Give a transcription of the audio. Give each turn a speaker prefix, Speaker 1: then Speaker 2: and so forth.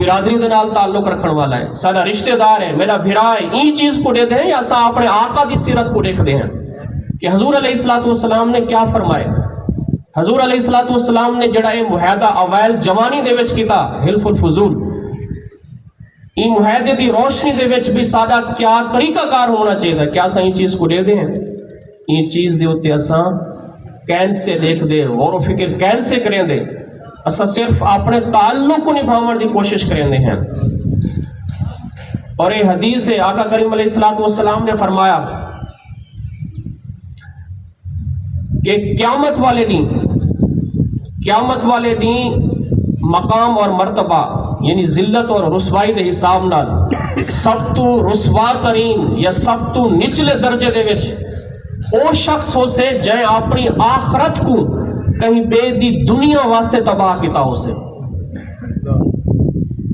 Speaker 1: برادری دے نال تعلق رکھن والا ہے، سارا رشتہ دار ہے، میرا بھرا ہے، این چیز کو دیتے ہیں یا اسا اپنے آقا دی سیرت کو دیکھتے ہیں کہ حضور علیہ السلام نے کیا فرمائے؟ حضور علیہ السلام نے جڑا یہ معاہدہ اوائل جوانی دے وچ کیتا حلف الفضول، این معاہدے دی روشنی دے وچ بھی ساڈا کیا طریقہ کار ہونا چاہیے؟ کیا اسا این چیز کو دے دیں؟ این چیز دے اوتے اسا کین سے دیکھ دے، غور و فکر کین سے کریں دے، اسا صرف اپنے تعلق کو نبھاون دی کوشش کریں دے ہیں۔ اور یہ حدیث ہے، آقا کریم علیہ السلام نے فرمایا کہ قیامت والے دن مقام اور مرتبہ یعنی ذلت اور رسوائی دے حساب نال سب تو رسوا ترین یا سب تو نچلے درجے دے وچ او شخص ہو سے جائے اپنی آخرت کو کہیں بے دی دنیا واسطے تباہ کیتا ہو سے۔